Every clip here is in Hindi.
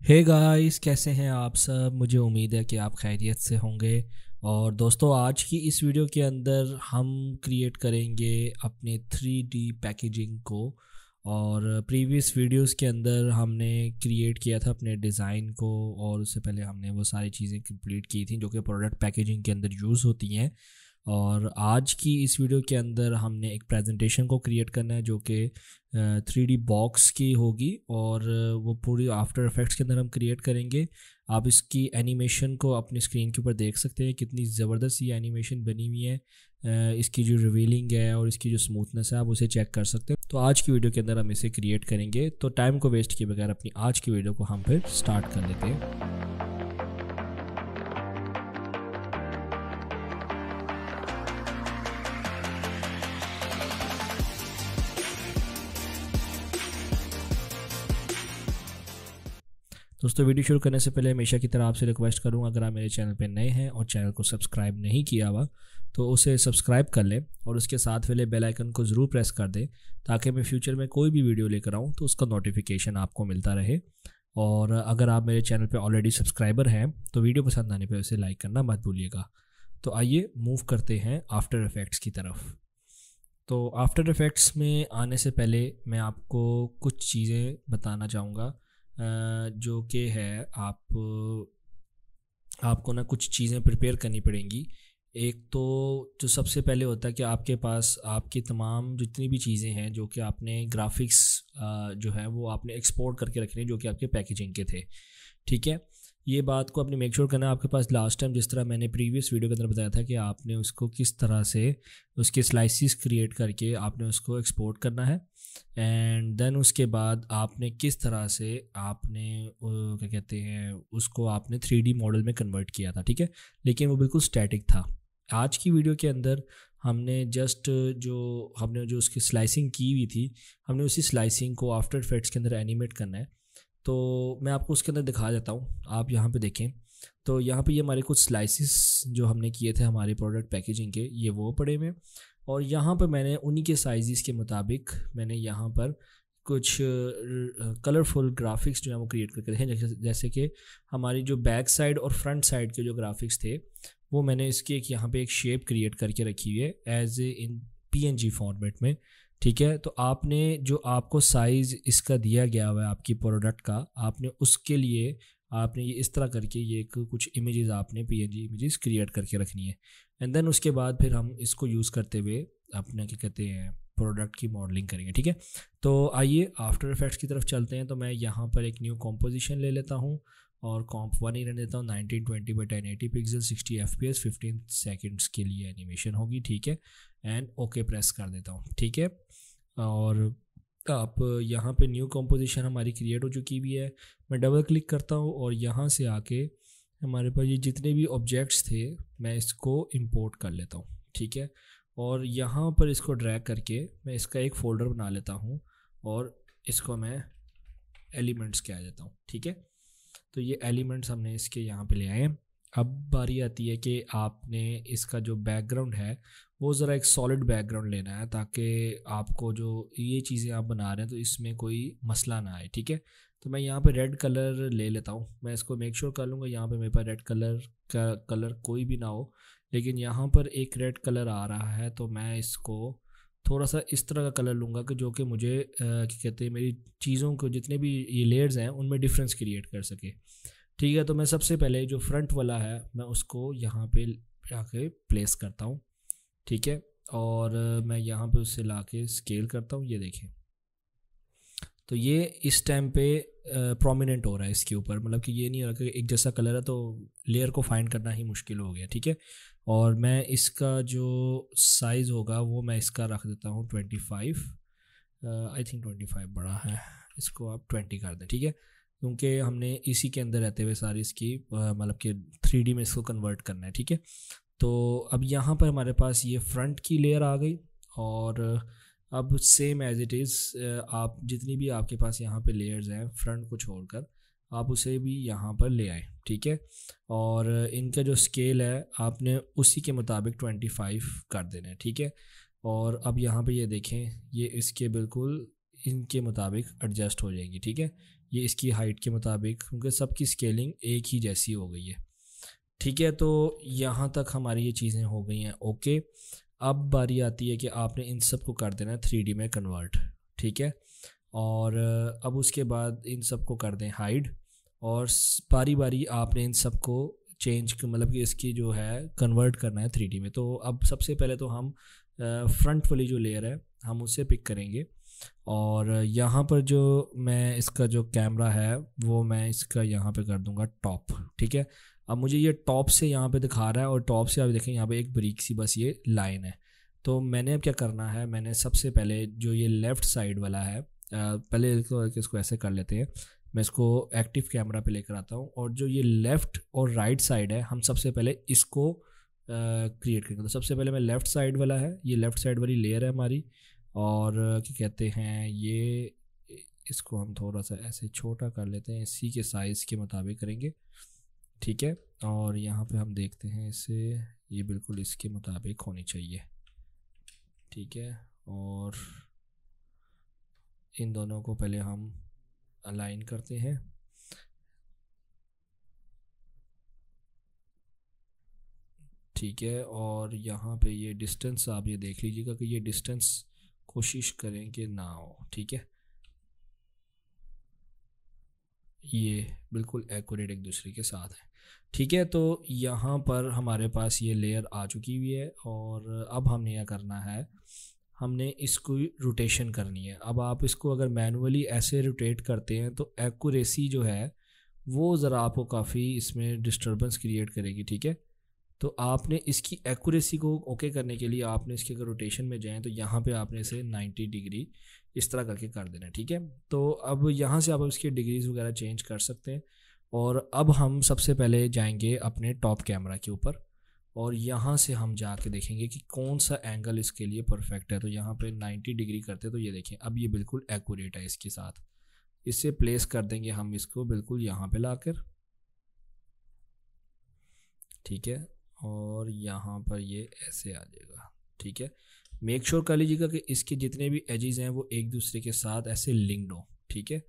हे गाइस, कैसे हैं आप सब। मुझे उम्मीद है कि आप खैरियत से होंगे। और दोस्तों, आज की इस वीडियो के अंदर हम क्रिएट करेंगे अपने 3D पैकेजिंग को। और प्रीवियस वीडियोस के अंदर हमने क्रिएट किया था अपने डिज़ाइन को, और उससे पहले हमने वो सारी चीज़ें कंप्लीट की थी जो कि प्रोडक्ट पैकेजिंग के अंदर यूज़ होती हैं। और आज की इस वीडियो के अंदर हमने एक प्रेजेंटेशन को क्रिएट करना है जो कि 3D बॉक्स की होगी, और वो पूरी आफ्टर इफेक्ट्स के अंदर हम क्रिएट करेंगे। आप इसकी एनिमेशन को अपनी स्क्रीन के ऊपर देख सकते हैं, कितनी ज़बरदस्त ये एनिमेशन बनी हुई है। इसकी जो रिवीलिंग है और इसकी जो स्मूथनेस है, आप उसे चेक कर सकते हैं। तो आज की वीडियो के अंदर हम इसे क्रिएट करेंगे। तो टाइम को वेस्ट किए बगैर अपनी आज की वीडियो को हम फिर स्टार्ट कर लेते हैं। दोस्तों, वीडियो शुरू करने से पहले हमेशा की तरह आपसे रिक्वेस्ट करूँगा, अगर आप मेरे चैनल पर नए हैं और चैनल को सब्सक्राइब नहीं किया हुआ तो उसे सब्सक्राइब कर लें, और उसके साथ वाले बेल आइकन को ज़रूर प्रेस कर दें ताकि मैं फ्यूचर में कोई भी वीडियो लेकर आऊँ तो उसका नोटिफिकेशन आपको मिलता रहे। और अगर आप मेरे चैनल पर ऑलरेडी सब्सक्राइबर हैं तो वीडियो पसंद आने पर उसे लाइक करना मत भूलिएगा। तो आइए मूव करते हैं आफ्टर इफ़ेक्ट्स की तरफ। तो आफ्टर इफ़ेक्ट्स में आने से पहले मैं आपको कुछ चीज़ें बताना चाहूँगा, जो कि है आपको ना कुछ चीज़ें प्रिपेयर करनी पड़ेंगी। एक तो जो सबसे पहले होता है कि आपके पास आपकी तमाम जितनी भी चीज़ें हैं जो कि आपने ग्राफिक्स जो है वो आपने एक्सपोर्ट करके रखने हैं जो कि आपके पैकेजिंग के थे। ठीक है, ये बात को आपने मेक श्योर करना है आपके पास लास्ट टाइम जिस तरह मैंने प्रीवियस वीडियो के अंदर बताया था कि आपने उसको किस तरह से उसके स्लाइसिस क्रिएट करके आपने उसको एक्सपोर्ट करना है। एंड देन उसके बाद आपने किस तरह से आपने क्या कहते हैं उसको आपने 3D मॉडल में कन्वर्ट किया था। ठीक है, लेकिन वो बिल्कुल स्टैटिक था। आज की वीडियो के अंदर हमने जो उसकी स्लाइसिंग की हुई थी, हमने उसी स्लाइसिंग को आफ्टर इफेक्ट्स के अंदर एनिमेट करना है। तो मैं आपको उसके अंदर दिखा देता हूँ, आप यहाँ पे देखें। तो यहाँ पे ये हमारे कुछ स्लाइसिस जो हमने किए थे हमारे प्रोडक्ट पैकेजिंग के, ये वो पड़े हुए। और यहाँ पर मैंने उन्हीं के साइज़ के मुताबिक मैंने यहाँ पर कुछ कलरफुल ग्राफिक्स जो है वो क्रिएट करके रखे, जैसे कि हमारी जो बैक साइड और फ्रंट साइड के जो ग्राफिक्स थे वो मैंने इसकी एक यहाँ पे एक शेप क्रिएट करके रखी हुई है as a in PNG format में। ठीक है, तो आपने जो आपको साइज़ इसका दिया गया हुआ है आपकी प्रोडक्ट का, आपने उसके लिए आपने ये इस तरह करके ये कुछ इमेजेस आपने PNG इमेजेस क्रिएट करके रखनी है। एंड देन उसके बाद फिर हम इसको यूज़ करते हुए अपने क्या कहते हैं प्रोडक्ट की मॉडलिंग करेंगे। ठीक है, तो आइए आफ्टर इफेक्ट्स की तरफ चलते हैं। तो मैं यहाँ पर एक न्यू कॉम्पोजिशन ले लेता हूँ और कॉम्प 1 ही रहने देता हूँ। 1920x1080 पिक्सल 60 FPS 15 सेकेंड्स के लिए एनिमेशन होगी। ठीक है, एंड ओके प्रेस कर देता हूँ। ठीक है, और आप यहाँ पे न्यू कॉम्पोजिशन हमारी क्रिएट हो चुकी हुई है। मैं डबल क्लिक करता हूँ और यहाँ से आके हमारे पास ये जितने भी ऑब्जेक्ट्स थे मैं इसको इंपोर्ट कर लेता हूँ। ठीक है, और यहाँ पर इसको ड्रैग करके मैं इसका एक फ़ोल्डर बना लेता हूँ और इसको मैं एलिमेंट्स के आ जाता हूँ। ठीक है, तो ये एलिमेंट्स हमने इसके यहाँ पे ले आए। अब बारी आती है कि आपने इसका जो बैकग्राउंड है वो ज़रा एक सॉलिड बैकग्राउंड लेना है ताकि आपको जो ये चीज़ें आप बना रहे हैं तो इसमें कोई मसला ना आए। ठीक है, तो मैं यहाँ पे रेड कलर ले लेता हूँ। मैं इसको मेक श्योर कर लूँगा यहाँ पे मेरे पास रेड कलर का कलर कोई भी ना हो, लेकिन यहाँ पर एक रेड कलर आ रहा है तो मैं इसको थोड़ा सा इस तरह का कलर लूँगा कि जो कि मुझे क्या कहते हैं मेरी चीज़ों को जितने भी ये लेयर्स हैं उनमें डिफरेंस क्रिएट कर सके। ठीक है, तो मैं सबसे पहले जो फ्रंट वाला है मैं उसको यहाँ पे आके प्लेस करता हूँ। ठीक है, और मैं यहाँ पे उससे लाके स्केल करता हूँ। ये देखें, तो ये इस टाइम पे प्रोमिनेंट हो रहा है इसके ऊपर, मतलब कि ये नहीं हो रहा कि एक जैसा कलर है तो लेयर को फाइंड करना ही मुश्किल हो गया। ठीक है, और मैं इसका जो साइज़ होगा वो मैं इसका रख देता हूँ 25। आई थिंक 25 बड़ा है, इसको आप 20 कर दें। ठीक है, क्योंकि हमने इसी के अंदर रहते हुए सारी इसकी मतलब कि 3D में इसको कन्वर्ट करना है। ठीक है, तो अब यहाँ पर हमारे पास ये फ्रंट की लेयर आ गई, और अब सेम एज इट इज़ आप जितनी भी आपके पास यहाँ पे लेयर्स हैं फ्रंट को छोड़कर आप उसे भी यहाँ पर ले आए। ठीक है, और इनका जो स्केल है आपने उसी के मुताबिक 25 कर देना है। ठीक है, और अब यहाँ पे ये देखें ये इसके बिल्कुल इनके मुताबिक एडजस्ट हो जाएंगी। ठीक है, ये इसकी हाइट के मुताबिक, क्योंकि सबकी स्केलिंग एक ही जैसी हो गई है। ठीक है, तो यहाँ तक हमारी ये चीज़ें हो गई हैं ओके। अब बारी आती है कि आपने इन सब को कर देना है 3D में कन्वर्ट। ठीक है, और अब उसके बाद इन सब को कर दें हाइड, और बारी बारी आपने इन सब को चेंज, मतलब कि इसकी जो है कन्वर्ट करना है 3D में। तो अब सबसे पहले तो हम फ्रंट वाली जो लेयर है हम उसे पिक करेंगे, और यहाँ पर जो मैं इसका जो कैमरा है वो मैं इसका यहाँ पे कर दूँगा टॉप। ठीक है, अब मुझे ये टॉप से यहाँ पे दिखा रहा है, और टॉप से आप देखें यहाँ पे एक बारीक सी बस ये लाइन है। तो मैंने अब क्या करना है, मैंने सबसे पहले जो ये लेफ़्ट साइड वाला है, पहले इसको ऐसे कर लेते हैं। मैं इसको एक्टिव कैमरा पे लेकर आता हूँ, और जो ये लेफ़्ट और राइट साइड है हम सबसे पहले इसको क्रिएट करेंगे। तो सबसे पहले मैं लेफ़्ट साइड वाला है, ये लेफ़्ट साइड वाली लेयर है हमारी, और क्या कहते हैं ये, इसको हम थोड़ा सा ऐसे छोटा कर लेते हैं, इसी के साइज़ के मुताबिक करेंगे। ठीक है, और यहाँ पे हम देखते हैं इसे, ये बिल्कुल इसके मुताबिक होनी चाहिए। ठीक है, और इन दोनों को पहले हम अलाइन करते हैं। ठीक है, और यहाँ पे ये डिस्टेंस आप ये देख लीजिएगा कि ये डिस्टेंस कोशिश करें कि ना हो। ठीक है, ये बिल्कुल एक्यूरेट एक दूसरे के साथ है। ठीक है, तो यहाँ पर हमारे पास ये लेयर आ चुकी हुई है, और अब हमने क्या करना है, हमने इसको रोटेशन करनी है। अब आप इसको अगर मैनुअली ऐसे रोटेट करते हैं तो एक्यूरेसी जो है वो ज़रा आपको काफ़ी इसमें डिस्टर्बेंस क्रिएट करेगी। ठीक है, तो आपने इसकी एक्यूरेसी को ओके करने के लिए आपने इसके अगर रोटेशन में जाएं तो यहाँ पे आपने इसे 90 डिग्री इस तरह करके कर देना है। ठीक है, तो अब यहाँ से आप इसकी डिग्रीज वगैरह चेंज कर सकते हैं। और अब हम सबसे पहले जाएंगे अपने टॉप कैमरा के ऊपर, और यहाँ से हम जाके देखेंगे कि कौन सा एंगल इसके लिए परफेक्ट है। तो यहाँ पे 90 डिग्री करते तो ये देखें अब ये बिल्कुल एक्यूरेट है इसके साथ। इससे प्लेस कर देंगे हम इसको बिल्कुल यहाँ पे लाकर। ठीक है, और यहाँ पर ये ऐसे आ जाएगा। ठीक है, मेक श्योर कर लीजिएगा कि इसके जितने भी एजेस हैं वो एक दूसरे के साथ ऐसे लिंक्ड हो। ठीक है,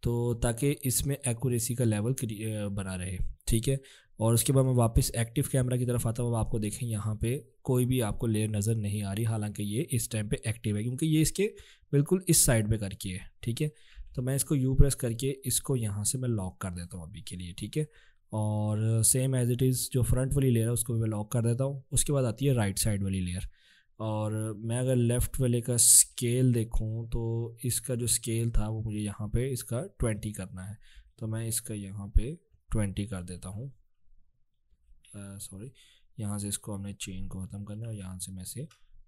तो ताकि इसमें एक्यूरेसी का लेवल बना रहे। ठीक है, और उसके बाद मैं वापस एक्टिव कैमरा की तरफ आता हूँ। अब आपको देखें यहाँ पे कोई भी आपको लेयर नज़र नहीं आ रही, हालांकि ये इस टाइम पे एक्टिव है क्योंकि ये इसके बिल्कुल इस साइड पे करके है। ठीक है, तो मैं इसको यू प्रेस करके इसको यहाँ से मैं लॉक कर देता हूँ अभी के लिए। ठीक है, और सेम एज इट इज़ जो फ्रंट वाली लेयर है उसको भी मैं लॉक कर देता हूँ। उसके बाद आती है राइट साइड वाली लेयर, और मैं अगर लेफ़्ट वाले का स्केल देखूं तो इसका जो स्केल था वो मुझे यहाँ पे इसका 20 करना है। तो मैं इसका यहाँ पे 20 कर देता हूँ। सॉरी, यहाँ से इसको हमने चेन को ख़त्म करना है, और यहाँ से मैं इसे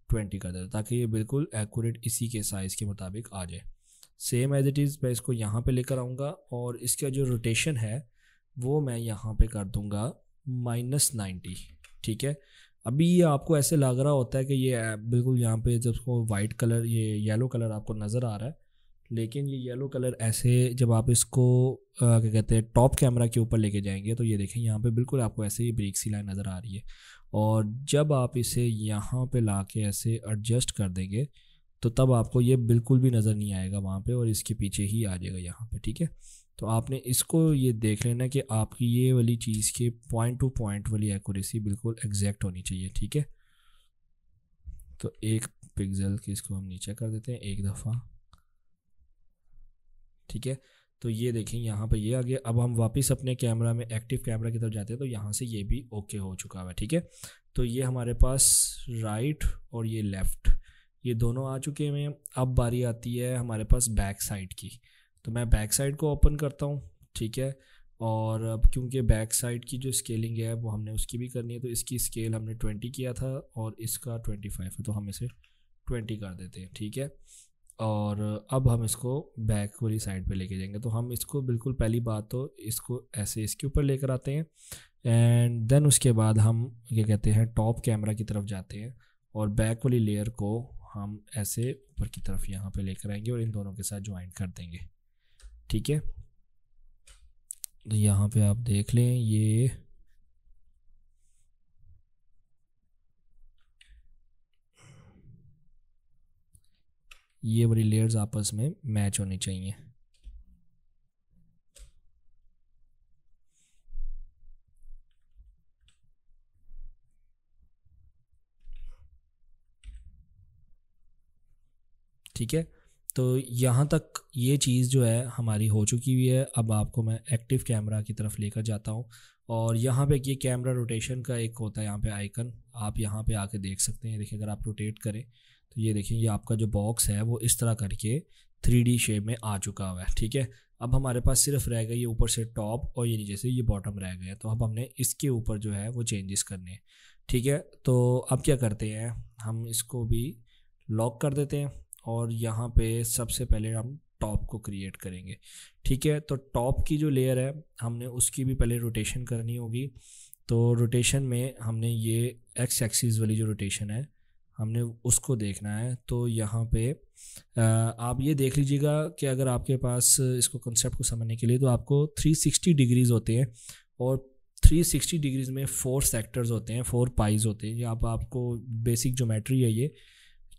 20 कर देता हूँ ताकि ये बिल्कुल एक्यूरेट इसी के साइज़ के मुताबिक आ जाए। सेम एज इट इज़ मैं इसको यहाँ पे लेकर आऊँगा, और इसका जो रोटेशन है वो मैं यहाँ पे कर दूँगा -90। ठीक है, अभी ये आपको ऐसे लग रहा होता है कि ये बिल्कुल यहाँ पे जब उसको वाइट कलर, ये येलो कलर आपको नज़र आ रहा है, लेकिन ये येलो कलर ऐसे जब आप इसको क्या कहते हैं टॉप कैमरा के ऊपर लेके जाएंगे तो ये देखें यहाँ पे बिल्कुल आपको ऐसे ही ब्रेक सी लाइन नज़र आ रही है। और जब आप इसे यहाँ पे ला के ऐसे एडजस्ट कर देंगे तो तब आपको ये बिल्कुल भी नज़र नहीं आएगा वहाँ पे, और इसके पीछे ही आ जाएगा यहाँ पे। ठीक है, तो आपने इसको ये देख लेना कि आपकी ये वाली चीज़ के पॉइंट टू पॉइंट वाली एक्यूरेसी बिल्कुल एग्जैक्ट होनी चाहिए। ठीक है, तो एक पिक्सल की इसको हम नीचे कर देते हैं एक दफ़ा। ठीक है, तो ये देखें यहाँ पर ये आ गया। अब हम वापस अपने कैमरा में एक्टिव कैमरा की तरफ जाते हैं तो यहाँ से ये भी ओके हो चुका है। ठीक है, तो ये हमारे पास राइट और ये लेफ़्ट ये दोनों आ चुके हैं। अब बारी आती है हमारे पास बैक साइड की, तो मैं बैक साइड को ओपन करता हूँ। ठीक है, और अब क्योंकि बैक साइड की जो स्केलिंग है वो हमने उसकी भी करनी है, तो इसकी स्केल हमने 20 किया था और इसका 25 है, तो हम इसे 20 कर देते हैं। ठीक है, और अब हम इसको बैक वाली साइड पे लेके जाएंगे। तो हम इसको बिल्कुल पहली बात तो इसको ऐसे इसके ऊपर लेकर आते हैं, एंड देन उसके बाद हम क्या कहते हैं टॉप कैमरा की तरफ जाते हैं, और बैक वाली लेयर को हम ऐसे ऊपर की तरफ यहाँ पे लेकर आएंगे और इन दोनों के साथ ज्वाइन कर देंगे। ठीक है, तो यहाँ पे आप देख लें ये वाली लेयर्स आपस में मैच होनी चाहिए। ठीक है। तो यहाँ तक ये चीज़ जो है हमारी हो चुकी हुई है। अब आपको मैं एक्टिव कैमरा की तरफ लेकर जाता हूँ, और यहाँ पे ये कैमरा रोटेशन का एक होता है यहाँ पे आइकन, आप यहाँ पे आके देख सकते हैं। देखिए अगर आप रोटेट करें तो ये देखिए ये आपका जो बॉक्स है वो इस तरह करके 3D शेप में आ चुका हुआ है। ठीक है, अब हमारे पास सिर्फ रह गई ये ऊपर से टॉप और ये नीचे से ये बॉटम रह गया। तो अब हमने इसके ऊपर जो है वो चेंजेस करने हैं। ठीक है, तो अब क्या करते हैं, हम इसको भी लॉक कर देते हैं और यहाँ पे सबसे पहले हम टॉप को क्रिएट करेंगे। ठीक है, तो टॉप की जो लेयर है हमने उसकी भी पहले रोटेशन करनी होगी। तो रोटेशन में हमने ये एक्स एक्सिस वाली जो रोटेशन है हमने उसको देखना है। तो यहाँ पे आप ये देख लीजिएगा कि अगर आपके पास इसको कंसेप्ट को समझने के लिए तो आपको 360 डिग्रीज़ होते हैं, और 360 डिग्रीज़ में 4 सेक्टर्स होते हैं, 4 पाइज होते हैं। ये आपको बेसिक ज्योमेट्री है ये,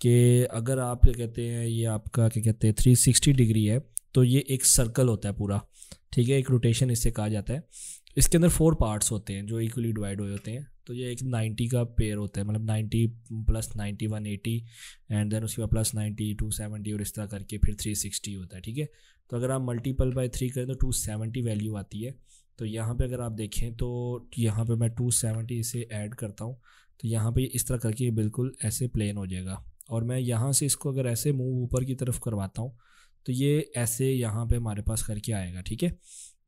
कि अगर आप क्या कहते हैं ये आपका क्या कहते हैं 360 डिग्री है तो ये एक सर्कल होता है पूरा। ठीक है, एक रोटेशन इससे कहा जाता है। इसके अंदर 4 पार्ट्स होते हैं जो इक्वली डिवाइड हुए होते हैं। तो ये एक 90 का पेयर होता है, मतलब 90 + 90 180, एंड देन उसके बाद +90 270 और इस तरह करके फिर 360 होता है। ठीक है, तो अगर आप मल्टीपल बाय 3 करें तो 270 वैल्यू आती है। तो यहाँ पे अगर आप देखें तो यहाँ पे मैं 270 इसे ऐड करता हूँ, तो यहाँ पे इस तरह करके ये बिल्कुल ऐसे प्लेन हो जाएगा। और मैं यहाँ से इसको अगर ऐसे मूव ऊपर की तरफ करवाता हूँ तो ये ऐसे यहाँ पे हमारे पास करके आएगा। ठीक है,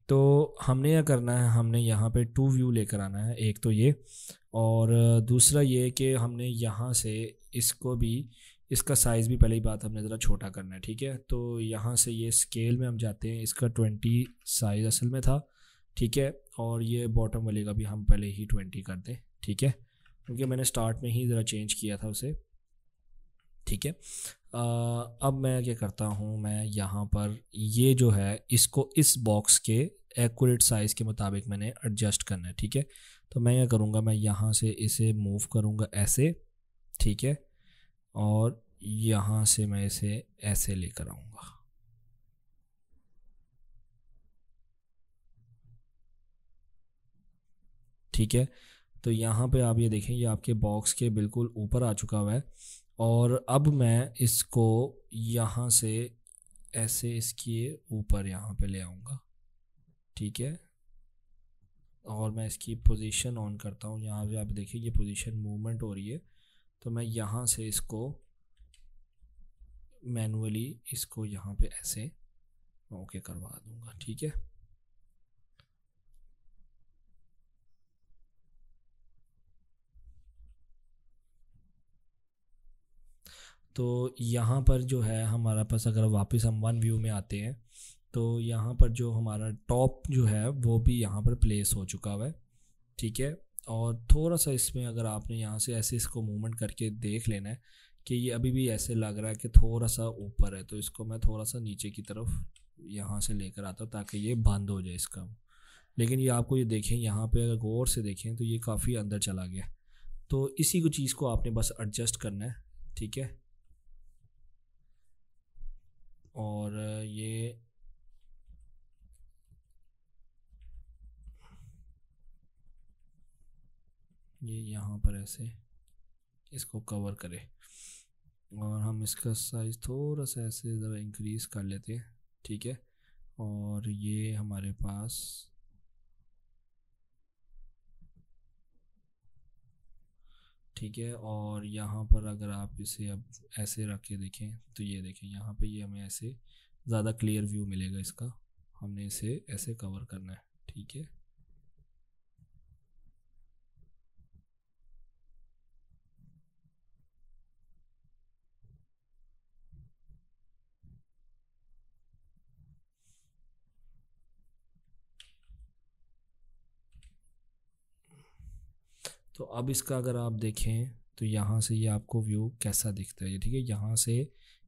तो हमने क्या करना है, हमने यहाँ पे 2 व्यू लेकर आना है। एक तो ये, और दूसरा ये कि हमने यहाँ से इसको भी, इसका साइज़ भी पहले ही बात हमने ज़रा छोटा करना है। ठीक है, तो यहाँ से ये स्केल में हम जाते हैं, इसका 20 साइज़ असल में था। ठीक है, और ये बॉटम वाले का भी हम पहले ही 20 कर दें। ठीक है, क्योंकि मैंने स्टार्ट में ही ज़रा चेंज किया था उसे। ठीक है, अब मैं क्या करता हूँ, मैं यहाँ पर ये जो है इसको इस बॉक्स के एक्यूरेट साइज़ के मुताबिक मैंने एडजस्ट करना है। ठीक है, तो मैं क्या करूँगा, मैं यहाँ से इसे मूव करूँगा ऐसे। ठीक है, और यहाँ से मैं इसे ऐसे लेकर आऊँगा। ठीक है, तो यहाँ पे आप ये देखें ये आपके बॉक्स के बिल्कुल ऊपर आ चुका हुआ है। और अब मैं इसको यहाँ से ऐसे इसके ऊपर यहाँ पे ले आऊँगा। ठीक है, और मैं इसकी पोजीशन ऑन करता हूँ। यहाँ पे आप देखिए ये पोजीशन मूवमेंट हो रही है, तो मैं यहाँ से इसको मैनुअली इसको यहाँ पे ऐसे ओके करवा दूँगा। ठीक है, तो यहाँ पर जो है हमारा पास, अगर वापस हम 1 व्यू में आते हैं तो यहाँ पर जो हमारा टॉप जो है वो भी यहाँ पर प्लेस हो चुका हुआ है। ठीक है, और थोड़ा सा इसमें अगर आपने यहाँ से ऐसे इसको मूवमेंट करके देख लेना है कि ये अभी भी ऐसे लग रहा है कि थोड़ा सा ऊपर है, तो इसको मैं थोड़ा सा नीचे की तरफ यहाँ से लेकर आता हूँ ताकि ये बंद हो जाए इसका। लेकिन ये आपको ये देखें यहाँ पे अगर गौर से देखें तो ये काफ़ी अंदर चला गया। तो इसी को चीज़ को आपने बस एडजस्ट करना है। ठीक है, और ये यहाँ पर ऐसे इसको कवर करें, और हम इसका साइज़ थोड़ा सा ऐसे ज़रा इंक्रीज़ कर लेते हैं। ठीक है, और ये हमारे पास ठीक है, और यहाँ पर अगर आप इसे अब ऐसे रख के देखें तो ये देखें यहाँ पे ये हमें ऐसे ज़्यादा क्लियर व्यू मिलेगा इसका। हमने इसे ऐसे कवर करना है। ठीक है, तो अब इसका अगर आप देखें तो यहाँ से ये आपको व्यू कैसा दिखता है। ठीक है, यहाँ से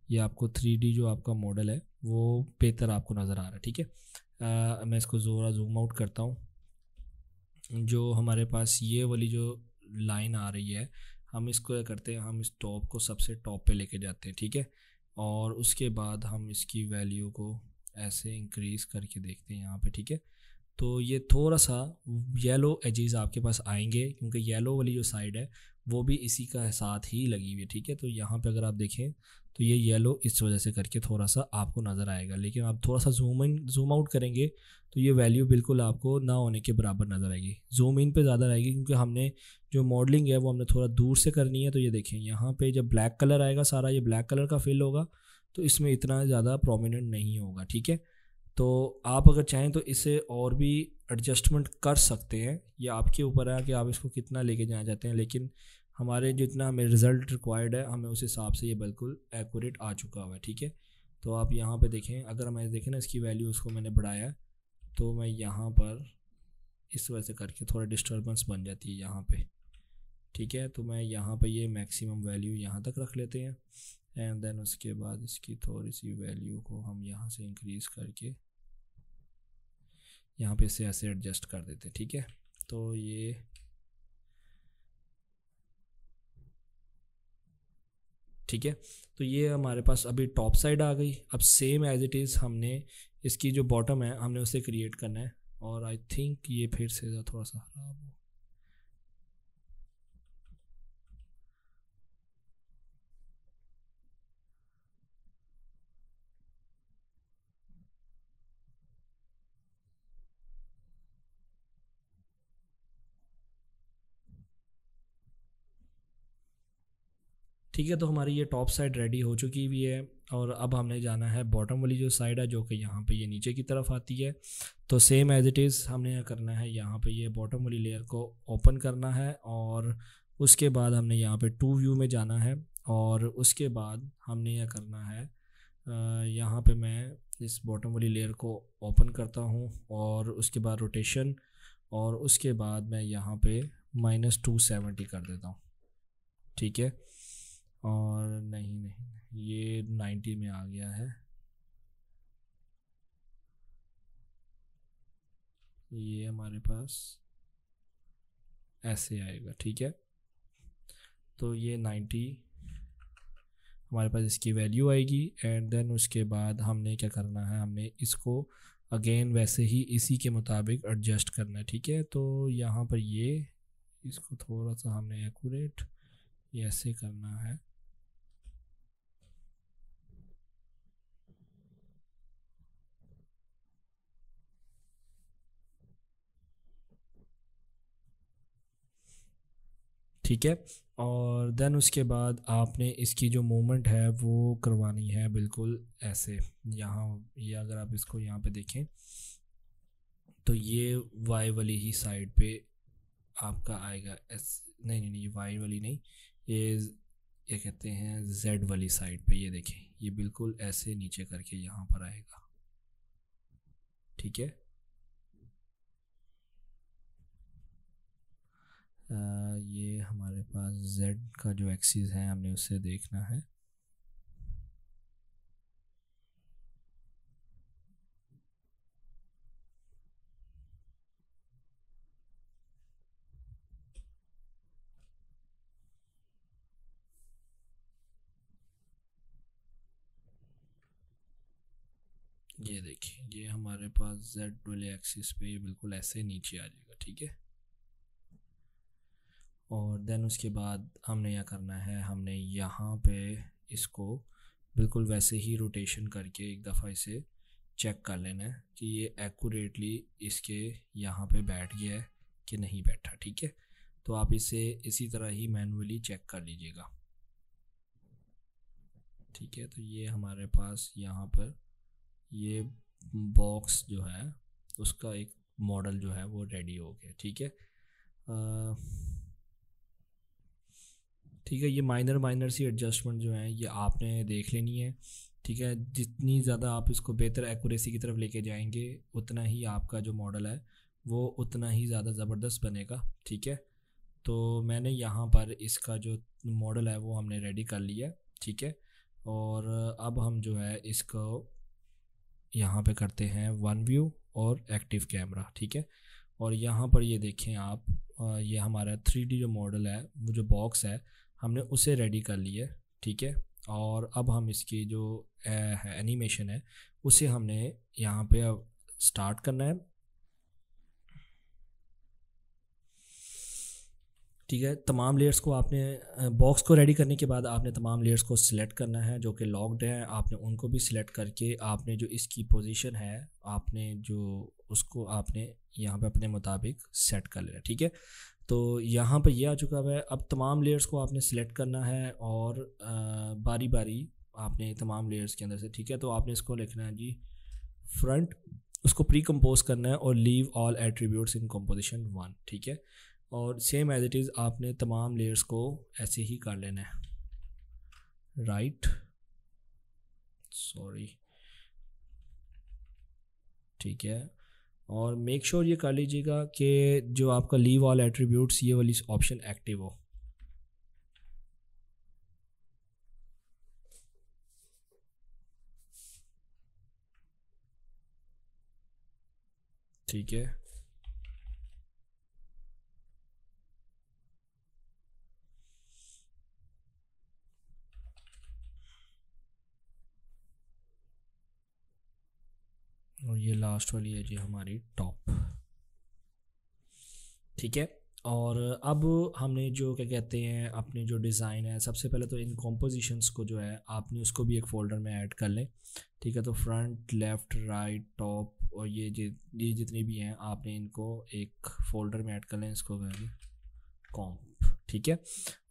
ये आपको 3D जो आपका मॉडल है वो बेहतर आपको नज़र आ रहा है। ठीक है, मैं इसको ज़ोरा जूम आउट करता हूँ। जो हमारे पास ये वाली जो लाइन आ रही है, हम इसको क्या करते हैं, हम इस टॉप को सबसे टॉप पे लेके जाते हैं। ठीक है, और उसके बाद हम इसकी वैल्यू को ऐसे इंक्रीज़ करके देखते हैं यहाँ पे। ठीक है, तो ये थोड़ा सा येलो एजेस आपके पास आएंगे क्योंकि येलो वाली जो साइड है वो भी इसी का साथ ही लगी हुई है। ठीक है, तो यहाँ पे अगर आप देखें तो ये येलो इस वजह से करके थोड़ा सा आपको नज़र आएगा, लेकिन आप थोड़ा सा जूम आउट करेंगे तो ये वैल्यू बिल्कुल आपको ना होने के बराबर नज़र आएगी। जूम इन पे ज़्यादा आएगी क्योंकि हमने जो मॉडलिंग है वो हमने थोड़ा दूर से करनी है। तो ये देखें यहाँ पे जब ब्लैक कलर आएगा, सारा ये ब्लैक कलर का फिल होगा, तो इसमें इतना ज़्यादा प्रोमिनेंट नहीं होगा, ठीक है। तो आप अगर चाहें तो इसे और भी एडजस्टमेंट कर सकते हैं, ये आपके ऊपर है कि आप इसको कितना लेके जाना चाहते हैं, लेकिन हमारे जितना हमें रिज़ल्ट रिक्वायर्ड है हमें उस हिसाब से ये बिल्कुल एक्यूरेट आ चुका हुआ है, ठीक है। तो आप यहाँ पे देखें, अगर मैं देखें ना इसकी वैल्यू उसको मैंने बढ़ाया है, तो मैं यहाँ पर इस वजह से करके थोड़ा डिस्टर्बेंस बन जाती है यहाँ पे, ठीक है। तो मैं यहाँ पे ये मैक्सिमम वैल्यू यहाँ तक रख लेते हैं, एंड देन उसके बाद इसकी थोड़ी सी वैल्यू को हम यहाँ से इंक्रीज़ करके यहाँ पे इसे ऐसे एडजस्ट कर देते हैं, ठीक है। तो ये ठीक है, तो ये हमारे पास अभी टॉप साइड आ गई। अब सेम एज इट इज़ हमने इसकी जो बॉटम है हमने उसे क्रिएट करना है, और आई थिंक ये फिर से थोड़ा सा ख़राब हो। ठीक है, तो हमारी ये टॉप साइड रेडी हो चुकी हुई है, और अब हमने जाना है बॉटम वाली जो साइड है, जो कि यहाँ पे ये नीचे की तरफ आती है। तो सेम एज इट इज़ हमने यह करना है, यहाँ पे ये बॉटम वाली लेयर को ओपन करना है, और उसके बाद हमने यहाँ पे टू व्यू में जाना है, और उसके बाद हमने यह करना है यहाँ पे मैं इस बॉटम वाली लेयर को ओपन करता हूँ, और उसके बाद रोटेशन, और उसके बाद मैं यहाँ पे -270 कर देता हूँ, ठीक है। और नहीं नहीं, ये 90 में आ गया है, ये हमारे पास ऐसे आएगा, ठीक है। तो ये 90 हमारे पास इसकी वैल्यू आएगी, एंड देन उसके बाद हमने क्या करना है, हमने इसको अगेन वैसे ही इसी के मुताबिक एडजस्ट करना है, ठीक है। तो यहाँ पर ये इसको थोड़ा सा हमने एक्यूरेट ये ऐसे करना है, ठीक है। और देन उसके बाद आपने इसकी जो मूवमेंट है वो करवानी है बिल्कुल ऐसे। यहाँ ये अगर आप इसको यहाँ पे देखें तो ये वाई वाली ही साइड पे आपका आएगा, नहीं नहीं नहीं, ये वाई वाली नहीं, ये कहते हैं जेड वाली साइड पे, ये देखें ये बिल्कुल ऐसे नीचे करके यहाँ पर आएगा, ठीक है। ये हमारे पास z का जो एक्सिस है हमने उसे देखना है। ये देखिए ये हमारे पास z वाले एक्सिस पे ये बिल्कुल ऐसे नीचे आ जाएगा, ठीक है। और देन उसके बाद हमने यह करना है, हमने यहाँ पे इसको बिल्कुल वैसे ही रोटेशन करके एक दफ़ा इसे चेक कर लेना है कि ये एक्यूरेटली इसके यहाँ पे बैठ गया है कि नहीं बैठा, ठीक है। तो आप इसे इसी तरह ही मैनुअली चेक कर लीजिएगा, ठीक है। तो ये हमारे पास यहाँ पर ये बॉक्स जो है उसका एक मॉडल जो है वो रेडी हो गया, ठीक है। ठीक है, ये माइनर माइनर सी एडजस्टमेंट जो है ये आपने देख लेनी है, ठीक है। जितनी ज़्यादा आप इसको बेहतर एक्यूरेसी की तरफ लेके जाएंगे उतना ही आपका जो मॉडल है वो उतना ही ज़्यादा ज़बरदस्त बनेगा, ठीक है। तो मैंने यहाँ पर इसका जो मॉडल है वो हमने रेडी कर लिया, ठीक है। और अब हम जो है इसको यहाँ पे करते हैं वन व्यू और एक्टिव कैमरा, ठीक है। और यहाँ पर ये देखें आप, ये हमारा 3D जो मॉडल है वो जो बॉक्स है हमने उसे रेडी कर लिया, ठीक है। और अब हम इसकी जो एनिमेशन है उसे हमने यहाँ पे अब स्टार्ट करना है, ठीक है। तमाम लेयर्स को आपने बॉक्स को रेडी करने के बाद आपने तमाम लेयर्स को सिलेक्ट करना है जो कि लॉक्ड हैं, आपने उनको भी सिलेक्ट करके आपने जो इसकी पोजीशन है आपने जो उसको आपने यहाँ पे अपने मुताबिक सेट कर लेना। ठीक है, तो यहाँ पे ये आ चुका है। अब तमाम लेयर्स को आपने सिलेक्ट करना है और बारी बारी आपने तमाम लेयर्स के अंदर से, ठीक है, तो आपने इसको लिखना है जी फ्रंट, उसको प्री कंपोज करना है और लीव ऑल एट्रीब्यूट्स इन कंपोजिशन 1। ठीक है, और सेम एज इट इज़ आपने तमाम लेयर्स को ऐसे ही कर लेना है, राइट, सॉरी, ठीक है। और मेक श्योर ये कर लीजिएगा कि जो आपका लीव ऑल एट्रीब्यूट्स ये वाली ऑप्शन एक्टिव हो। ठीक है, और ये लास्ट वाली है जी हमारी टॉप। ठीक है, और अब हमने जो क्या कहते हैं अपने जो डिज़ाइन है, सबसे पहले तो इन कॉम्पोजिशंस को जो है आपने उसको भी एक फ़ोल्डर में ऐड कर लें। ठीक है, तो फ्रंट, लेफ़्ट, राइट, टॉप और ये जितनी भी हैं आपने इनको एक फ़ोल्डर में ऐड कर लें, इसको करेंगे कॉम्प। ठीक है,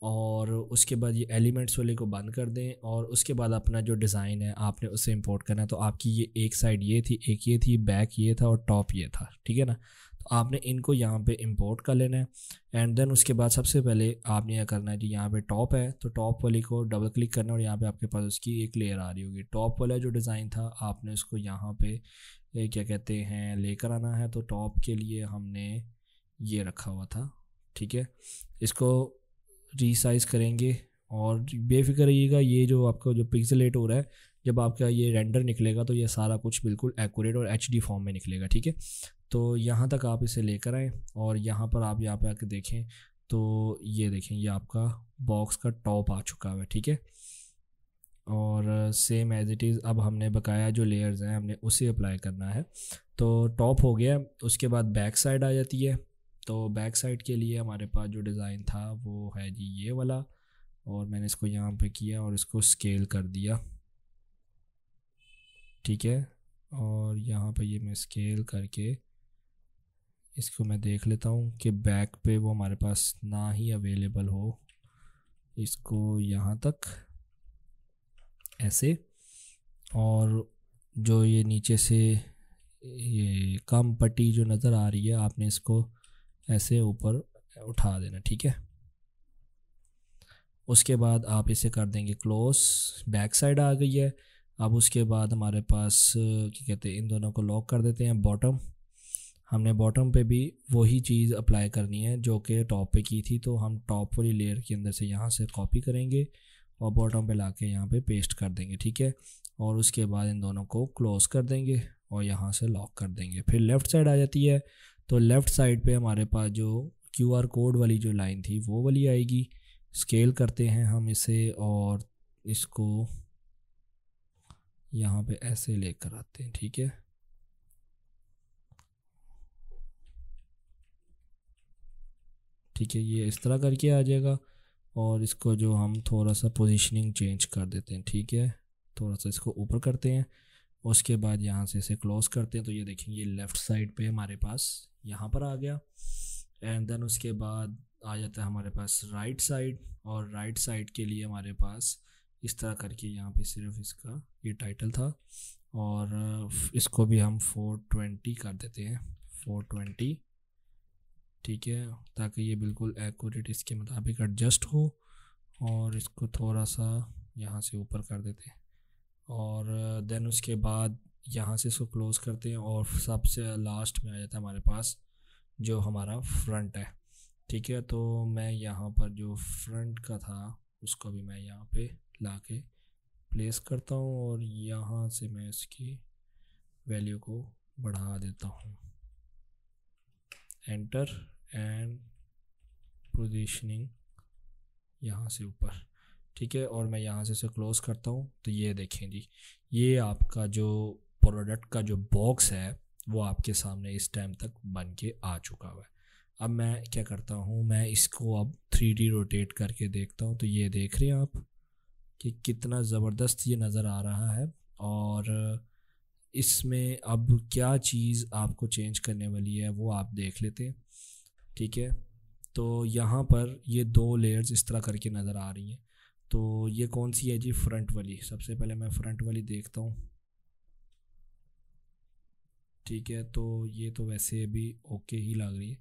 और उसके बाद ये एलिमेंट्स वाले को बंद कर दें और उसके बाद अपना जो डिज़ाइन है आपने उसे इंपोर्ट करना है। तो आपकी ये एक साइड ये थी, एक ये थी, बैक ये था और टॉप ये था। ठीक है ना, तो आपने इनको यहाँ पे इंपोर्ट कर लेना है। एंड देन उसके बाद सबसे पहले आपने यह करना है जी, यहाँ पे टॉप है तो टॉप वाली को डबल क्लिक करना है और यहाँ पे आपके पास उसकी एक लेयर आ रही होगी। टॉप वाला जो डिज़ाइन था आपने उसको यहाँ पे क्या कहते हैं लेकर आना है। तो टॉप के लिए हमने ये रखा हुआ था। ठीक है, इसको रीसाइज़ करेंगे और बेफिक्र रहिएगा, ये जो आपका जो पिक्सेलेट हो रहा है जब आपका ये रेंडर निकलेगा तो ये सारा कुछ बिल्कुल एक्यूरेट और एचडी फॉर्म में निकलेगा। ठीक है, तो यहाँ तक आप इसे लेकर आएँ और यहाँ पर आप यहाँ पे आके देखें तो ये देखें ये आपका बॉक्स का टॉप आ चुका है। ठीक है, और सेम एज इट इज़ अब हमने बकाया जो लेयर्स हैं हमने उसे अप्लाई करना है। तो टॉप हो गया, उसके बाद बैक साइड आ जाती है। तो बैक साइड के लिए हमारे पास जो डिज़ाइन था वो है जी ये वाला, और मैंने इसको यहाँ पे किया और इसको स्केल कर दिया। ठीक है, और यहाँ पे ये मैं स्केल करके इसको मैं देख लेता हूँ कि बैक पे वो हमारे पास ना ही अवेलेबल हो। इसको यहाँ तक ऐसे, और जो ये नीचे से ये कम पट्टी जो नज़र आ रही है आपने इसको ऐसे ऊपर उठा देना। ठीक है, उसके बाद आप इसे कर देंगे क्लोज। बैक साइड आ गई है। अब उसके बाद हमारे पास क्या कहते हैं इन दोनों को लॉक कर देते हैं। बॉटम, हमने बॉटम पे भी वही चीज़ अप्लाई करनी है जो कि टॉप पे की थी। तो हम टॉप वाली लेयर के अंदर से यहाँ से कॉपी करेंगे और बॉटम पे लाके यहाँ पे पेस्ट कर देंगे। ठीक है, और उसके बाद इन दोनों को क्लोज कर देंगे और यहाँ से लॉक कर देंगे। फिर लेफ़्ट साइड आ जाती है। तो लेफ़्ट साइड पे हमारे पास जो QR कोड वाली जो लाइन थी वो वाली आएगी। स्केल करते हैं हम इसे और इसको यहाँ पे ऐसे लेकर आते हैं। ठीक है, ठीक है, ये इस तरह करके आ जाएगा और इसको जो हम थोड़ा सा पोजीशनिंग चेंज कर देते हैं। ठीक है, थोड़ा सा इसको ऊपर करते हैं, उसके बाद यहाँ से इसे क्लोज करते हैं। तो ये देखेंगे लेफ़्ट साइड पे हमारे पास यहाँ पर आ गया। एंड देन उसके बाद आ जाता है हमारे पास राइट साइड, और राइट साइड के लिए हमारे पास इस तरह करके यहाँ पे सिर्फ इसका ये टाइटल था और इसको भी हम 420 कर देते हैं, 420। ठीक है, ताकि ये बिल्कुल एक्यूरेट इसके मुताबिक एडजस्ट हो, और इसको थोड़ा सा यहाँ से ऊपर कर देते हैं और देन उसके बाद यहाँ से इसको क्लोज़ करते हैं और सबसे लास्ट में आ जाता है हमारे पास जो हमारा फ्रंट है। ठीक है, तो मैं यहाँ पर जो फ्रंट का था उसको भी मैं यहाँ पे लाके प्लेस करता हूँ और यहाँ से मैं इसकी वैल्यू को बढ़ा देता हूँ, एंटर, एंड पोजीशनिंग यहाँ से ऊपर। ठीक है, और मैं यहाँ से इसे क्लोज़ करता हूँ। तो ये देखें जी, ये आपका जो प्रोडक्ट का जो बॉक्स है वो आपके सामने इस टाइम तक बन के आ चुका हुआ है। अब मैं क्या करता हूँ, मैं इसको अब 3D रोटेट करके देखता हूँ। तो ये देख रहे हैं आप कि कितना ज़बरदस्त ये नज़र आ रहा है। और इसमें अब क्या चीज़ आपको चेंज करने वाली है वो आप देख लेते हैं, ठीक है। तो यहाँ पर ये दो लेयर्स इस तरह करके नज़र आ रही हैं। तो ये कौन सी है जी? फ्रंट वाली। सबसे पहले मैं फ्रंट वाली देखता हूँ, ठीक है। तो ये तो वैसे अभी ओके ही लग रही है।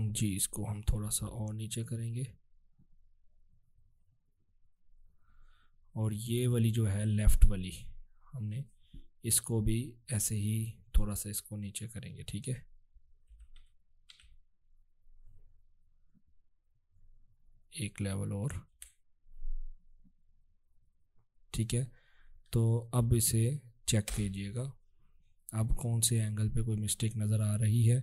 जी, इसको हम थोड़ा सा और नीचे करेंगे। और ये वाली जो है लेफ़्ट वाली, हमने इसको भी ऐसे ही थोड़ा सा इसको नीचे करेंगे, ठीक है। एक लेवल और, ठीक है। तो अब इसे चेक कीजिएगा, अब कौन से एंगल पे कोई मिस्टेक नज़र आ रही है।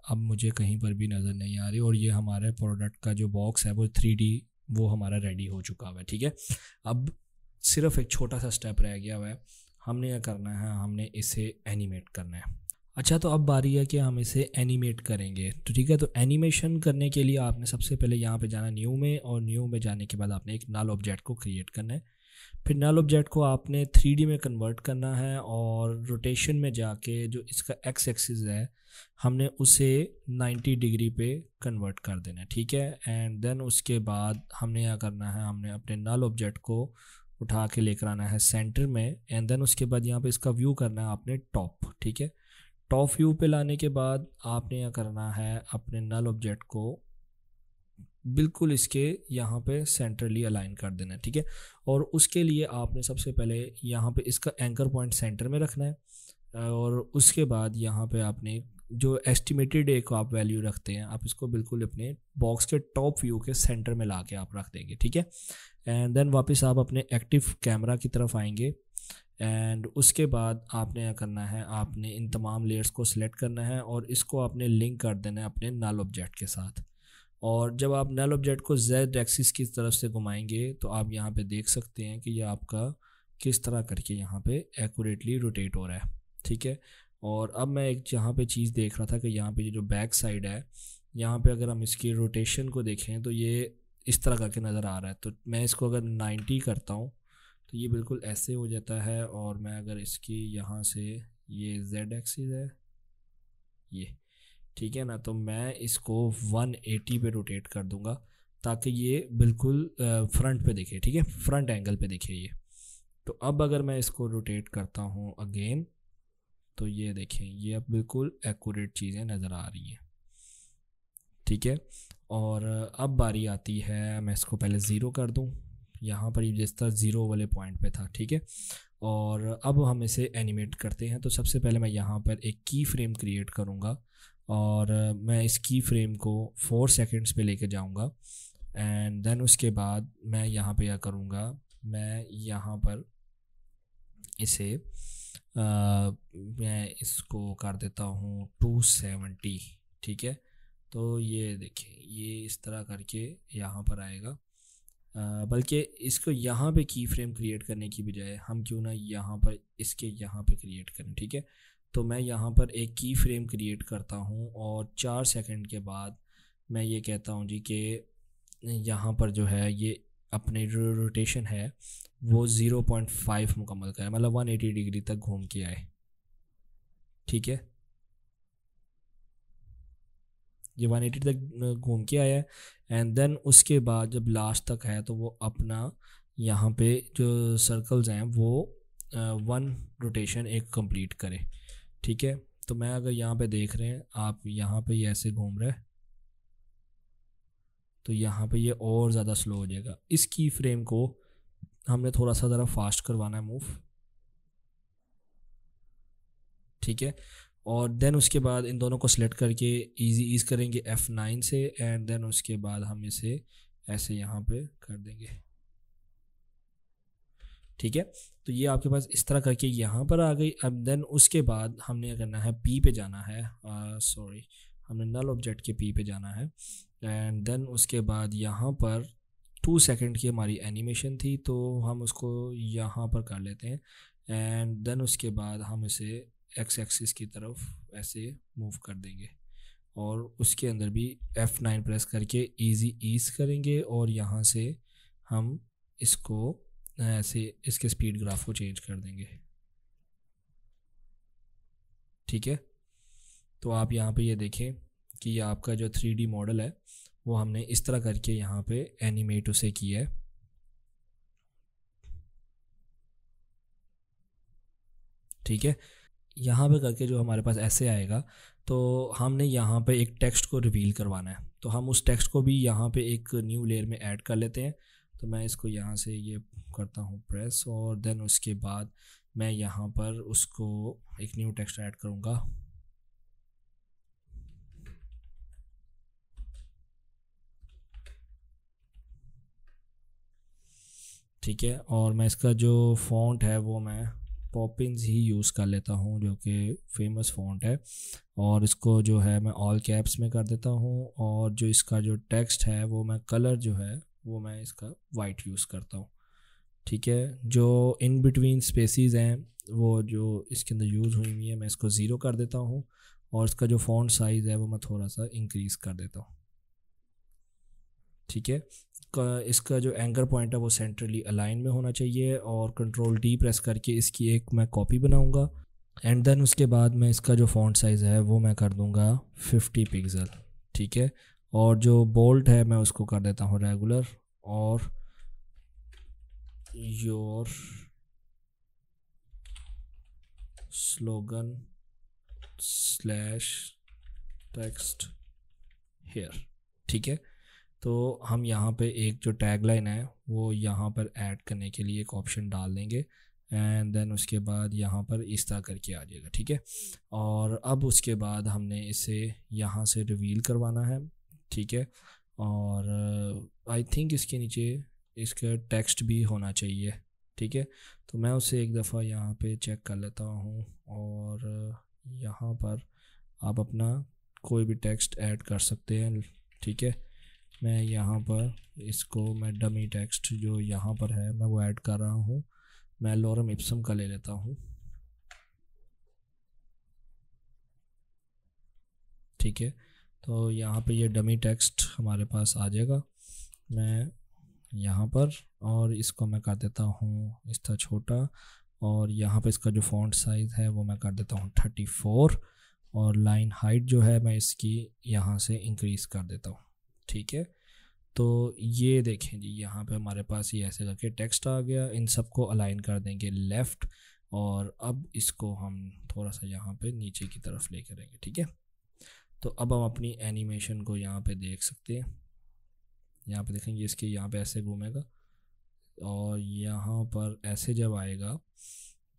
अब मुझे कहीं पर भी नज़र नहीं आ रही। और ये हमारे प्रोडक्ट का जो बॉक्स है वो 3D वो हमारा रेडी हो चुका हुआ है, ठीक है। अब सिर्फ एक छोटा सा स्टेप रह गया हुआ है। हमने क्या करना है, हमने इसे एनिमेट करना है। अच्छा, तो अब बारी है कि हम इसे एनिमेट करेंगे। तो ठीक है, तो एनिमेशन करने के लिए आपने सबसे पहले यहाँ पे जाना न्यू में, और न्यू में जाने के बाद आपने एक नल ऑब्जेक्ट को क्रिएट करना है। फिर नल ऑब्जेक्ट को आपने 3D में कन्वर्ट करना है, और रोटेशन में जाके जो इसका एक्स एक्सिस है हमने उसे 90 डिग्री पे कन्वर्ट कर देना है, ठीक है। एंड देन उसके बाद हमने क्या करना है, हमने अपने नल ऑब्जेक्ट को उठा के लेकर आना है सेंटर में। एंड देन उसके बाद यहाँ पे इसका व्यू करना है आपने टॉप, ठीक है। टॉप व्यू पे लाने के बाद आपने क्या करना है, अपने नल ऑब्जेक्ट को बिल्कुल इसके यहाँ पे सेंट्रली अलाइन कर देना है, ठीक है। और उसके लिए आपने सबसे पहले यहाँ पे इसका एंकर पॉइंट सेंटर में रखना है। और उसके बाद यहाँ पे आपने जो एस्टिमेटेड एक आप वैल्यू रखते हैं, आप इसको बिल्कुल अपने बॉक्स के टॉप व्यू के सेंटर में ला के आप रख देंगे, ठीक है। एंड देन वापस आप अपने एक्टिव कैमरा की तरफ आएंगे। एंड उसके बाद आपने क्या करना है, आपने इन तमाम लेयर्स को सिलेक्ट करना है और इसको आपने लिंक कर देना है अपने नल ऑब्जेक्ट के साथ। और जब आप नल ऑब्जेक्ट को जेड एक्सिस की तरफ से घुमाएंगे तो आप यहाँ पे देख सकते हैं कि ये आपका किस तरह करके यहाँ पे एक्यूरेटली रोटेट हो रहा है, ठीक है। और अब मैं एक यहाँ पे चीज़ देख रहा था कि यहाँ पे जो बैक साइड है, यहाँ पे अगर हम इसकी रोटेशन को देखें तो ये इस तरह करके नज़र आ रहा है। तो मैं इसको अगर 90 करता हूँ तो ये बिल्कुल ऐसे हो जाता है। और मैं अगर इसकी यहाँ से, ये जेड एक्सिस है ये, ठीक है ना, तो मैं इसको 180 पे रोटेट कर दूंगा ताकि ये बिल्कुल फ्रंट पे दिखे, ठीक है, फ्रंट एंगल पे दिखे ये। तो अब अगर मैं इसको रोटेट करता हूँ अगेन, तो ये देखें, ये अब बिल्कुल एक्यूरेट चीज़ें नज़र आ रही हैं, ठीक है। और अब बारी आती है, मैं इसको पहले ज़ीरो कर दूँ, यहाँ पर ये जिस तरह ज़ीरो वाले पॉइंट पे था, ठीक है। और अब हम इसे एनिमेट करते हैं। तो सबसे पहले मैं यहाँ पर एक की फ्रेम क्रिएट करूँगा, और मैं इस की फ्रेम को 4 सेकंड्स पे लेके जाऊँगा। एंड देन उसके बाद मैं यहाँ पे क्या करूँगा, मैं यहाँ पर इसे मैं इसको कर देता हूँ 270, ठीक है। तो ये देखें, ये इस तरह करके यहाँ पर आएगा। बल्कि इसको यहाँ पे की फ्रेम क्रिएट करने की बजाय हम क्यों ना यहाँ पर इसके यहाँ पे क्रिएट करें, ठीक है। तो मैं यहाँ पर एक की फ्रेम क्रिएट करता हूँ, और 4 सेकंड के बाद मैं ये कहता हूँ जी कि यहाँ पर जो है ये अपने जो रोटेशन है वो 0.5 मुकम्मल करे, मतलब 180 डिग्री तक घूम के आए, ठीक है। ये 180 तक घूम के आया है। एंड देन उसके बाद जब लास्ट तक है तो वो अपना यहाँ पे जो सर्कल्स हैं वो 1 रोटेशन एक कंप्लीट करे, ठीक है। तो मैं अगर यहाँ पे देख रहे हैं आप, यहाँ पे ये ऐसे घूम रहा है, तो यहाँ पे ये और ज़्यादा स्लो हो जाएगा। इस की फ्रेम को हमने थोड़ा सा ज़रा फास्ट करवाना है मूव, ठीक है। और देन उसके बाद इन दोनों को सिलेक्ट करके इजी ईज करेंगे F9 से। एंड देन उसके बाद हम इसे ऐसे यहाँ पे कर देंगे, ठीक है। तो ये आपके पास इस तरह करके यहाँ पर आ गई। अब देन उसके बाद हमने करना है P पे जाना है, सॉरी, हमने नल ऑब्जेक्ट के P पे जाना है। एंड देन उसके बाद यहाँ पर 2 सेकंड की हमारी एनिमेशन थी, तो हम उसको यहाँ पर कर लेते हैं एंड देन उसके बाद हम इसे एक्स एक्सिस की तरफ ऐसे मूव कर देंगे और उसके अंदर भी F9 प्रेस करके इजी ईज करेंगे और यहाँ से हम इसको ऐसे इसके स्पीड ग्राफ को चेंज कर देंगे। ठीक है, तो आप यहाँ पे ये देखें कि ये आपका जो 3D मॉडल है वो हमने इस तरह करके यहाँ पे एनिमेट उसे किया है। ठीक है, यहाँ पे करके जो हमारे पास ऐसे आएगा, तो हमने यहाँ पे एक टेक्स्ट को रिवील करवाना है, तो हम उस टेक्स्ट को भी यहाँ पे एक न्यू लेयर में ऐड कर लेते हैं। तो मैं इसको यहाँ से ये करता हूँ प्रेस और देन उसके बाद मैं यहाँ पर उसको एक न्यू टेक्स्ट ऐड करूँगा। ठीक है, और मैं इसका जो फ़ॉन्ट है वो मैं पॉपिंस ही यूज़ कर लेता हूँ जो कि फेमस फ़ॉन्ट है, और इसको जो है मैं ऑल कैप्स में कर देता हूँ, और जो इसका जो टेक्स्ट है वो मैं कलर जो है वो मैं इसका वाइट यूज़ करता हूँ। ठीक है, जो इन बिटवीन स्पेसिस हैं वो जो इसके अंदर यूज़ हुई है मैं इसको ज़ीरो कर देता हूँ, और इसका जो फ़ॉन्ट साइज़ है वो मैं थोड़ा सा इंक्रीज़ कर देता हूँ। ठीक है, इसका जो एंकर पॉइंट है वो सेंट्रली अलाइन में होना चाहिए, और कंट्रोल D प्रेस करके इसकी एक मैं कॉपी बनाऊंगा एंड देन उसके बाद मैं इसका जो फ़ॉन्ट साइज़ है वो मैं कर दूंगा 50 पिक्सल। ठीक है, और जो बोल्ट है मैं उसको कर देता हूँ रेगुलर, और your slogan slash text here. ठीक है, तो हम यहाँ पे एक जो टैगलाइन है वो यहाँ पर ऐड करने के लिए एक ऑप्शन डाल देंगे एंड देन उसके बाद यहाँ पर इस तरह करके आ जाएगा। ठीक है, और अब उसके बाद हमने इसे यहाँ से रिवील करवाना है। ठीक है, और आई थिंक इसके नीचे इसका टेक्स्ट भी होना चाहिए। ठीक है, तो मैं उसे एक दफ़ा यहाँ पे चेक कर लेता हूँ, और यहाँ पर आप अपना कोई भी टेक्स्ट ऐड कर सकते हैं। ठीक है, मैं यहाँ पर इसको मैं डमी टेक्स्ट जो यहाँ पर है मैं वो ऐड कर रहा हूँ। मैं लॉरम इप्सम का ले लेता हूँ। ठीक है, तो यहाँ पे ये डमी टेक्स्ट हमारे पास आ जाएगा। मैं यहाँ पर और इसको मैं कर देता हूँ इस तरह छोटा, और यहाँ पे इसका जो फ़ॉन्ट साइज़ है वो मैं कर देता हूँ 34, और लाइन हाइट जो है मैं इसकी यहाँ से इंक्रीज़ कर देता हूँ। ठीक है, तो ये देखें जी यहाँ पे हमारे पास ये ऐसे करके टेक्स्ट आ गया। इन सबको अलाइन कर देंगे लेफ़्ट, और अब इसको हम थोड़ा सा यहाँ पे नीचे की तरफ लेकर आएंगे। ठीक है, तो अब हम अपनी एनिमेशन को यहाँ पे देख सकते हैं। यहाँ पे देखेंगे इसके यहाँ पे ऐसे घूमेगा और यहाँ पर ऐसे जब आएगा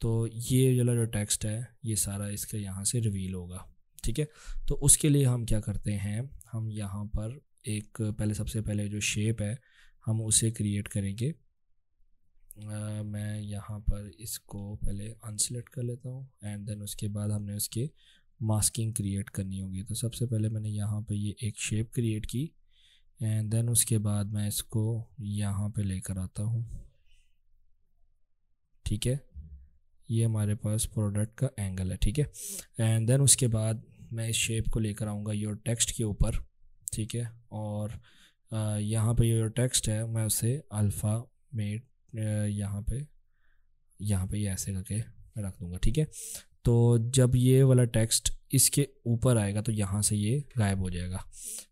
तो ये वाला जो टेक्स्ट है ये सारा इसके यहाँ से रिवील होगा। ठीक है, तो उसके लिए हम क्या करते हैं, हम यहाँ पर एक पहले सबसे पहले जो शेप है हम उसे क्रिएट करेंगे। मैं यहाँ पर इसको पहले अनसेलेक्ट कर लेता हूँ एंड देन उसके बाद हमने उसके मास्किंग क्रिएट करनी होगी। तो सबसे पहले मैंने यहाँ पे ये एक शेप क्रिएट की एंड देन उसके बाद मैं इसको यहाँ पे लेकर आता हूँ। ठीक है, ये हमारे पास प्रोडक्ट का एंगल है। ठीक है, एंड देन उसके बाद मैं इस शेप को लेकर आऊँगा योर टेक्स्ट के ऊपर। ठीक है, और यहाँ पे योर टेक्स्ट है मैं उसे अल्फ़ा मेट यहाँ पे ये ऐसे करके रख दूँगा। ठीक है, तो जब ये वाला टेक्स्ट इसके ऊपर आएगा तो यहाँ से ये गायब हो जाएगा।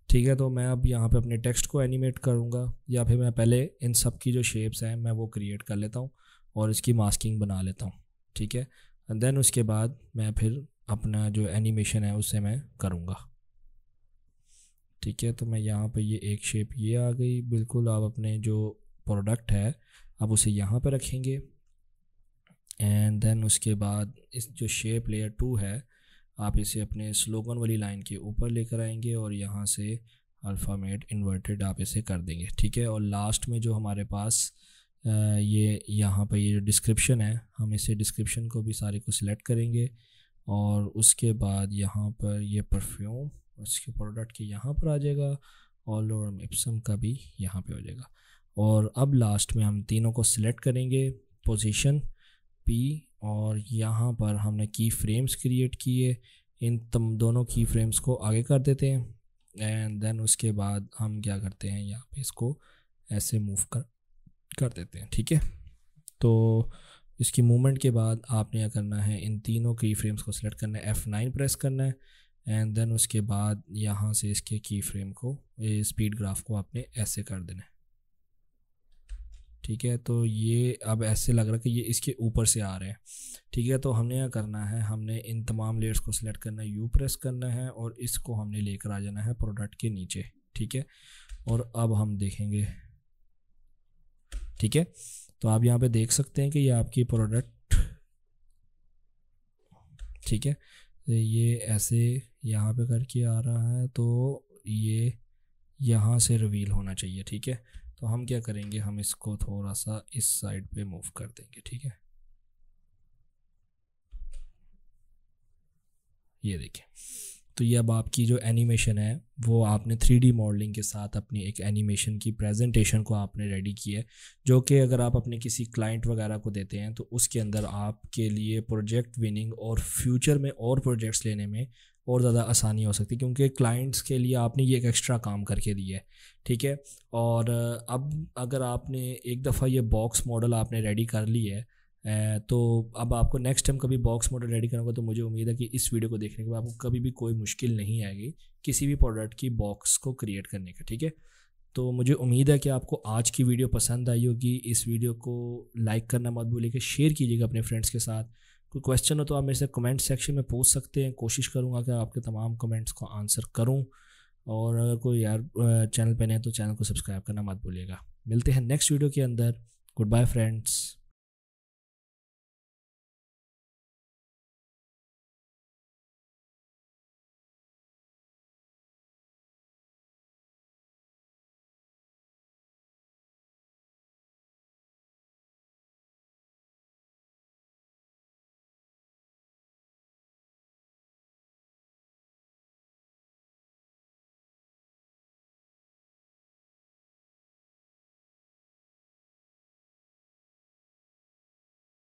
ठीक है, तो मैं अब यहाँ पे अपने टेक्स्ट को एनिमेट करूँगा, या फिर मैं पहले इन सब की जो शेप्स हैं मैं वो क्रिएट कर लेता हूँ और इसकी मास्किंग बना लेता हूँ। ठीक है, एंड देन उसके बाद मैं फिर अपना जो एनिमेशन है उसे मैं करूँगा। ठीक है, तो मैं यहाँ पे ये एक शेप ये आ गई बिल्कुल। आप अपने जो प्रोडक्ट है आप उसे यहाँ पे रखेंगे एंड देन उसके बाद इस जो शेप लेयर 2 है आप इसे अपने स्लोगन वाली लाइन के ऊपर लेकर आएंगे और यहाँ से अल्फ़ामेट इन्वर्टेड आप इसे कर देंगे। ठीक है, और लास्ट में जो हमारे पास ये यहाँ पर ये जो डिस्क्रिप्शन है हम इसे डिस्क्रिप्शन को भी सारे को सिलेक्ट करेंगे, और उसके बाद यहाँ पर ये परफ्यूम उसके प्रोडक्ट के यहाँ पर आ जाएगा और लॉरम इप्सम का भी यहाँ पे हो जाएगा। और अब लास्ट में हम तीनों को सिलेक्ट करेंगे, पोजीशन P, और यहाँ पर हमने की फ्रेम्स क्रिएट किए, इन दोनों की फ्रेम्स को आगे कर देते हैं एंड देन उसके बाद हम क्या करते हैं, यहाँ पे इसको ऐसे मूव कर देते हैं। ठीक है, तो इसकी मूवमेंट के बाद आपने क्या करना है, इन तीनों की फ्रेम्स को सिलेक्ट करना है, F9 प्रेस करना है एंड देन उसके बाद यहाँ से इसके की फ्रेम को, स्पीड ग्राफ को आपने ऐसे कर देना है। ठीक है, तो ये अब ऐसे लग रहा है कि ये इसके ऊपर से आ रहे हैं। ठीक है, तो हमने क्या करना है, हमने इन तमाम लेयर्स को सिलेक्ट करना है, U प्रेस करना है और इसको हमने लेकर आ जाना है प्रोडक्ट के नीचे। ठीक है, और अब हम देखेंगे। ठीक है, तो आप यहाँ पे देख सकते हैं कि ये आपकी प्रोडक्ट, ठीक है, तो ये ऐसे यहाँ पे करके आ रहा है, तो ये यहाँ से रिवील होना चाहिए। ठीक है, तो हम क्या करेंगे, हम इसको थोड़ा सा इस साइड पे मूव कर देंगे। ठीक है, ये देखिए, तो ये अब आपकी जो एनिमेशन है वो आपने 3D मॉडलिंग के साथ अपनी एक एनिमेशन की प्रेजेंटेशन को आपने रेडी की है, जो कि अगर आप अपने किसी क्लाइंट वगैरह को देते हैं तो उसके अंदर आपके लिए प्रोजेक्ट विनिंग और फ्यूचर में और प्रोजेक्ट्स लेने में और ज़्यादा आसानी हो सकती है, क्योंकि क्लाइंट्स के लिए आपने ये एक एक्स्ट्रा काम करके दिया है। ठीक है, और अब अगर आपने एक दफ़ा ये बॉक्स मॉडल आपने रेडी कर ली है, तो अब आपको नेक्स्ट टाइम कभी बॉक्स मॉडल रेडी करना होगा, तो मुझे उम्मीद है कि इस वीडियो को देखने के बाद आपको कभी भी कोई मुश्किल नहीं आएगी किसी भी प्रोडक्ट की बॉक्स को क्रिएट करने का। ठीक है, तो मुझे उम्मीद है कि आपको आज की वीडियो पसंद आई होगी। इस वीडियो को लाइक करना मत भूलिएगा, शेयर कीजिएगा अपने फ्रेंड्स के साथ। कोई क्वेश्चन हो तो आप मेरे से कमेंट सेक्शन में पूछ सकते हैं, कोशिश करूँगा कि आपके तमाम कमेंट्स को आंसर करूँ। और अगर कोई यार चैनल पे नहीं है तो चैनल को सब्सक्राइब करना मत भूलिएगा। मिलते हैं नेक्स्ट वीडियो के अंदर। Goodbye friends.